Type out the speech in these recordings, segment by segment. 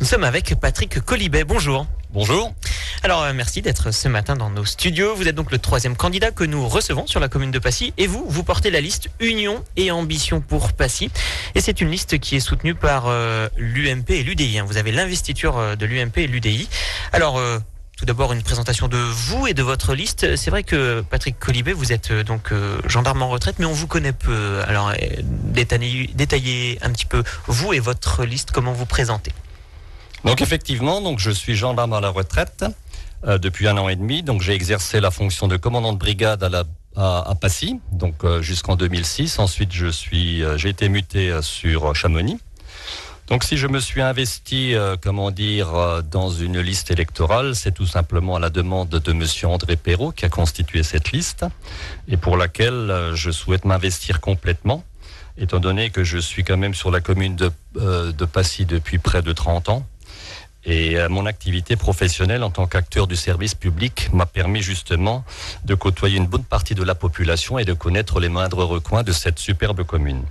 Nous sommes avec Patrick Colibet. Bonjour. Bonjour. Alors, merci d'être ce matin dans nos studios. Vous êtes donc le troisième candidat que nous recevons sur la commune de Passy. Et vous portez la liste Union et Ambition pour Passy. Et c'est une liste qui est soutenue par l'UMP et l'UDI. Vous avez l'investiture de l'UMP et l'UDI. Alors, tout d'abord, une présentation de vous et de votre liste. C'est vrai que Patrick Colibet, vous êtes donc gendarme en retraite, mais on vous connaît peu. Alors, détaillez un petit peu vous et votre liste, comment vous présentez. Donc effectivement, je suis gendarme à la retraite depuis 1 an et demi. Donc j'ai exercé la fonction de commandant de brigade à Passy, jusqu'en 2006. Ensuite, j'ai été muté sur Chamonix. Donc si je me suis investi, dans une liste électorale, c'est tout simplement à la demande de monsieur André Perrault qui a constitué cette liste et pour laquelle je souhaite m'investir complètement, étant donné que je suis quand même sur la commune de Passy depuis près de 30 ans. Et mon activité professionnelle en tant qu'acteur du service public m'a permis justement de côtoyer une bonne partie de la population et de connaître les moindres recoins de cette superbe commune.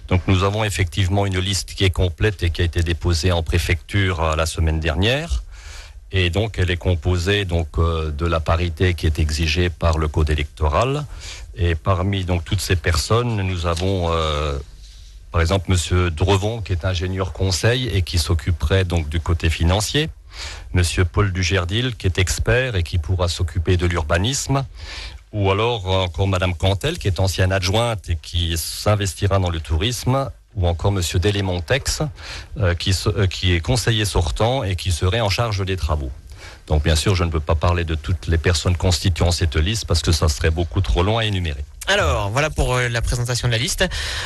Donc nous avons effectivement une liste qui est complète et qui a été déposée en préfecture la semaine dernière. Et donc elle est composée de la parité qui est exigée par le code électoral. Et parmi toutes ces personnes, nous avons par exemple, Monsieur Drevon, qui est ingénieur conseil et qui s'occuperait du côté financier. Monsieur Paul Dugerdil, qui est expert et qui pourra s'occuper de l'urbanisme. Ou alors encore Madame Cantel, qui est ancienne adjointe et qui s'investira dans le tourisme. Ou encore Monsieur Delémontex, qui est conseiller sortant et qui serait en charge des travaux. Donc bien sûr, je ne peux pas parler de toutes les personnes constituant cette liste parce que ça serait beaucoup trop long à énumérer. Alors, voilà pour la présentation de la liste.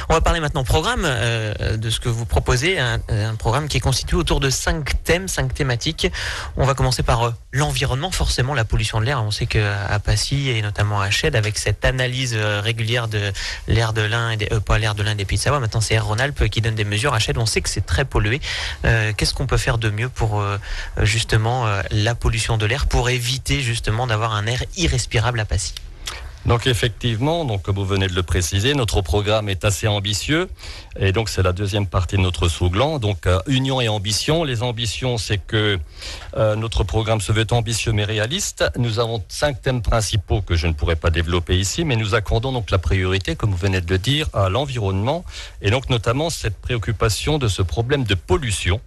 On va parler maintenant programme, de ce que vous proposez, un programme qui est constitué autour de 5 thèmes, 5 thématiques. On va commencer par l'environnement, forcément la pollution de l'air. On sait qu'à Passy et notamment à Chède, avec cette analyse régulière de l'air de l'Ain, et pas l'air de l'Ain des Pays de Savoie, maintenant c'est Air Rhône-Alpes qui donne des mesures. À Chède, on sait que c'est très pollué. Qu'est-ce qu'on peut faire de mieux pour justement la pollution de l'air, pour éviter justement d'avoir un air irrespirable à Passy ? Donc effectivement, comme vous venez de le préciser, notre programme est assez ambitieux et donc c'est la deuxième partie de notre slogan. Union et ambition. Les ambitions, c'est que notre programme se veut ambitieux mais réaliste. Nous avons 5 thèmes principaux que je ne pourrais pas développer ici, mais nous accordons la priorité, comme vous venez de le dire, à l'environnement et notamment cette préoccupation de ce problème de pollution.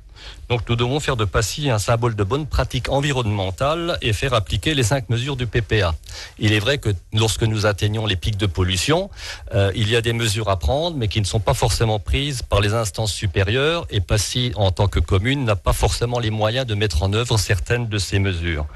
Donc nous devons faire de Passy un symbole de bonne pratique environnementale et faire appliquer les 5 mesures du PPA. Il est vrai que lorsque nous atteignons les pics de pollution, il y a des mesures à prendre, mais qui ne sont pas forcément prises par les instances supérieures. Et Passy, en tant que commune, n'a pas forcément les moyens de mettre en œuvre certaines de ces mesures.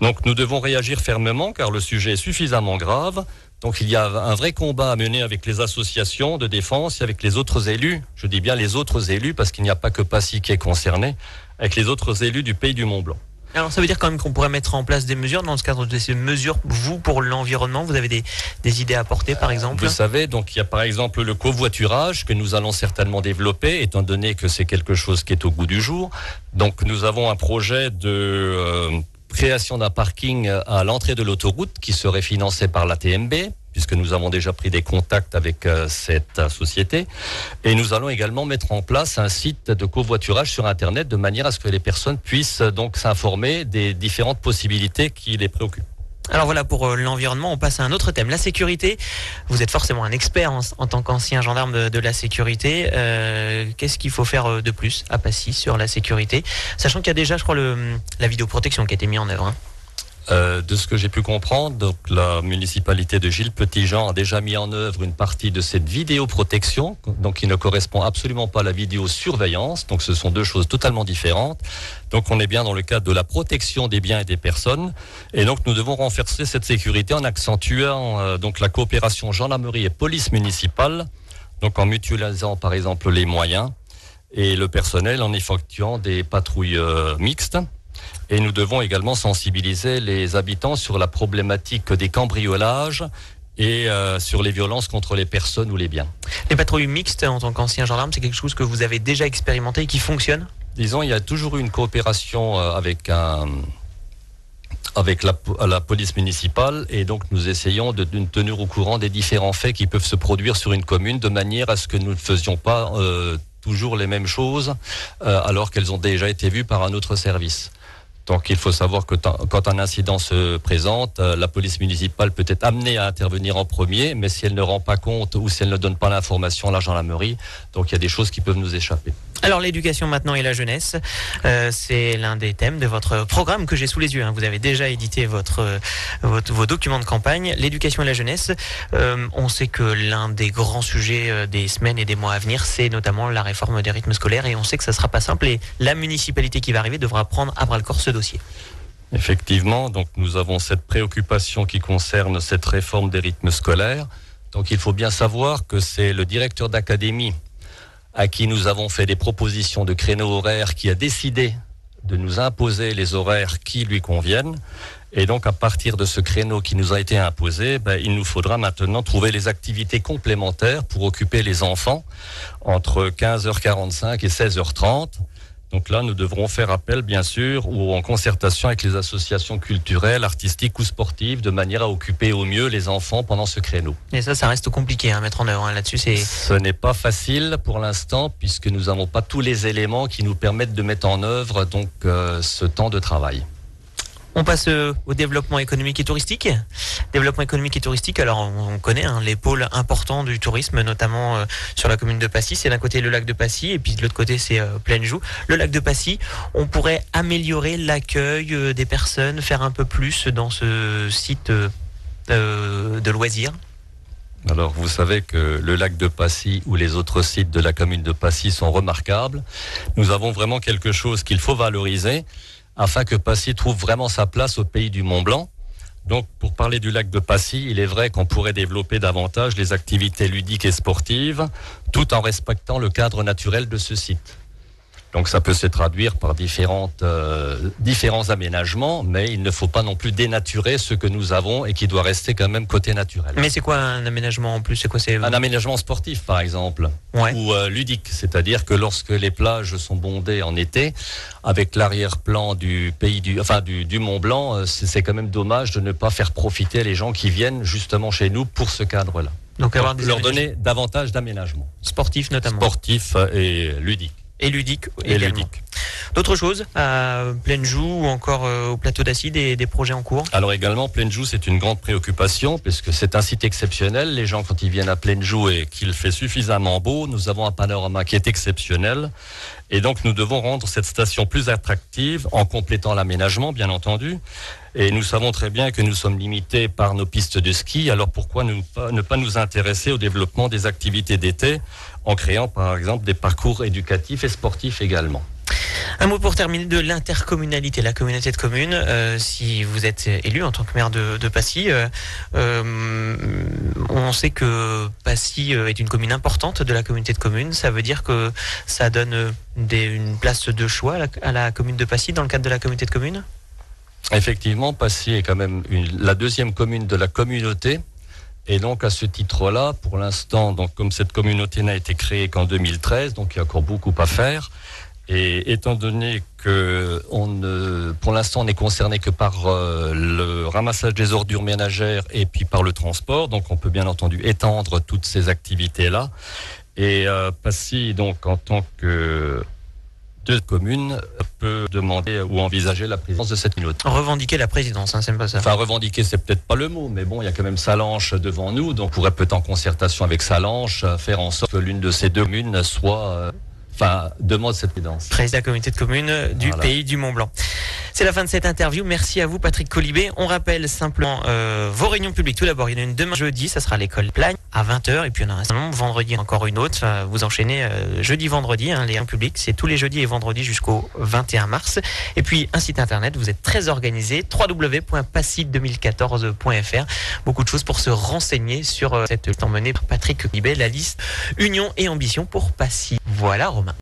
Donc nous devons réagir fermement, car le sujet est suffisamment grave. Donc il y a un vrai combat à mener avec les associations de défense et avec les autres élus. Je dis bien les autres élus parce qu'il n'y a pas que Passy qui est concerné, avec les autres élus du Pays du Mont-Blanc. Alors ça veut dire quand même qu'on pourrait mettre en place des mesures dans ce cadre de ces mesures, vous, pour l'environnement, vous avez des idées à apporter par exemple ? Vous savez, il y a par exemple le covoiturage que nous allons certainement développer, étant donné que c'est quelque chose qui est au goût du jour. Donc nous avons un projet de création d'un parking à l'entrée de l'autoroute qui serait financé par la TMB, puisque nous avons déjà pris des contacts avec cette société. Et nous allons également mettre en place un site de covoiturage sur Internet de manière à ce que les personnes puissent s'informer des différentes possibilités qui les préoccupent. Alors voilà, pour l'environnement, on passe à un autre thème, la sécurité. Vous êtes forcément un expert en tant qu'ancien gendarme de la sécurité. Qu'est-ce qu'il faut faire de plus à Passy sur la sécurité ? Sachant qu'il y a déjà, je crois, la vidéoprotection qui a été mise en œuvre. De ce que j'ai pu comprendre, la municipalité de Gilles Petitjean a déjà mis en œuvre une partie de cette vidéoprotection, qui ne correspond absolument pas à la vidéosurveillance. Donc ce sont 2 choses totalement différentes. Donc on est bien dans le cadre de la protection des biens et des personnes. Et donc nous devons renforcer cette sécurité en accentuant la coopération gendarmerie et police municipale, en mutualisant par exemple les moyens et le personnel en effectuant des patrouilles mixtes. Et nous devons également sensibiliser les habitants sur la problématique des cambriolages et sur les violences contre les personnes ou les biens. Les patrouilles mixtes, en tant qu'ancien gendarme, c'est quelque chose que vous avez déjà expérimenté et qui fonctionne ? Disons, il y a toujours eu une coopération avec la police municipale et donc nous essayons de nous tenir au courant des différents faits qui peuvent se produire sur une commune de manière à ce que nous ne faisions pas toujours les mêmes choses alors qu'elles ont déjà été vues par un autre service. Donc il faut savoir que quand un incident se présente, la police municipale peut être amenée à intervenir en premier, mais si elle ne rend pas compte ou si elle ne donne pas l'information à la gendarmerie, donc il y a des choses qui peuvent nous échapper. Alors l'éducation maintenant et la jeunesse, c'est l'un des thèmes de votre programme que j'ai sous les yeux. Vous avez déjà édité vos documents de campagne. L'éducation et la jeunesse, on sait que l'un des grands sujets des semaines et des mois à venir, c'est notamment la réforme des rythmes scolaires, et on sait que ça ne sera pas simple, et la municipalité qui va arriver devra prendre à bras le corps ce dossier. Effectivement, donc nous avons cette préoccupation qui concerne cette réforme des rythmes scolaires. Donc il faut bien savoir que c'est le directeur d'académie à qui nous avons fait des propositions de créneaux horaires qui a décidé de nous imposer les horaires qui lui conviennent. Et donc à partir de ce créneau qui nous a été imposé, il nous faudra maintenant trouver les activités complémentaires pour occuper les enfants entre 15h45 et 16h30. Donc là, nous devrons faire appel, bien sûr, ou en concertation avec les associations culturelles, artistiques ou sportives, de manière à occuper au mieux les enfants pendant ce créneau. Et ça reste compliqué à mettre en œuvre. Là-dessus, Ce n'est pas facile pour l'instant, puisque nous n'avons pas tous les éléments qui nous permettent de mettre en œuvre donc ce temps de travail. On passe au développement économique et touristique. Développement économique et touristique, alors on connaît les pôles importants du tourisme, notamment sur la commune de Passy. C'est d'un côté le lac de Passy et puis de l'autre côté c'est Plaine-Joux. Le lac de Passy, on pourrait améliorer l'accueil des personnes, faire un peu plus dans ce site de loisirs. Alors vous savez que le lac de Passy ou les autres sites de la commune de Passy sont remarquables. Nous avons vraiment quelque chose qu'il faut valoriser, afin que Passy trouve vraiment sa place au pays du Mont-Blanc. Donc, pour parler du lac de Passy, il est vrai qu'on pourrait développer davantage les activités ludiques et sportives, tout en respectant le cadre naturel de ce site. Donc, ça peut se traduire par différents aménagements, mais il ne faut pas non plus dénaturer ce que nous avons et qui doit rester quand même côté naturel. Mais c'est quoi un aménagement en plus? Un aménagement sportif, par exemple, ouais. Ou ludique, c'est-à-dire que lorsque les plages sont bondées en été, avec l'arrière-plan du Mont-Blanc, c'est quand même dommage de ne pas faire profiter les gens qui viennent justement chez nous pour ce cadre-là. Donc leur donner davantage d'aménagements. Sportifs notamment. Sportifs et ludiques. Et ludique également. D'autres choses à Plaine-Joux ou encore au plateau d'Assy, des projets en cours? Alors également, Plaine-Joux, c'est une grande préoccupation puisque c'est un site exceptionnel. Les gens, quand ils viennent à Plaine-Joux et qu'il fait suffisamment beau, nous avons un panorama qui est exceptionnel. Et donc, nous devons rendre cette station plus attractive en complétant l'aménagement, bien entendu. Et nous savons très bien que nous sommes limités par nos pistes de ski. Alors pourquoi ne pas nous intéresser au développement des activités d'été en créant, par exemple, des parcours éducatifs et sportifs également? Un mot pour terminer de l'intercommunalité, la communauté de communes. Si vous êtes élu en tant que maire de Passy, on sait que Passy est une commune importante de la communauté de communes. Ça veut dire que ça donne une place de choix à la commune de Passy dans le cadre de la communauté de communes? Effectivement, Passy est quand même la deuxième commune de la communauté. Et donc, à ce titre-là, pour l'instant, donc comme cette communauté n'a été créée qu'en 2013, donc il y a encore beaucoup à faire. Et étant donné que pour l'instant, on n'est concerné que par le ramassage des ordures ménagères et puis par le transport, donc on peut bien entendu étendre toutes ces activités-là. Et Passy, donc, en tant que deux communes, peut demander ou envisager la présidence de cette communauté. Revendiquer la présidence, c'est pas ça. Enfin, revendiquer, c'est peut-être pas le mot, mais bon, il y a quand même Sallanches devant nous, donc on pourrait peut-être en concertation avec Sallanches faire en sorte que l'une de ces deux communes soit... demande cette présidence. Président de la communauté de communes du pays du Mont-Blanc. C'est la fin de cette interview. Merci à vous, Patrick Colibet. On rappelle simplement vos réunions publiques. Tout d'abord, il y en a une demain jeudi, ça sera à l'école Plagne à 20h. Et puis, il y en a un vendredi encore une autre. Vous enchaînez jeudi-vendredi. Les réunions publiques, c'est tous les jeudis et vendredis jusqu'au 21 mars. Et puis, un site internet, vous êtes très organisé, www.passy2014.fr. Beaucoup de choses pour se renseigner sur cette emmenée par Patrick Colibet, la liste Union et Ambition pour Passy. Voilà, Romain.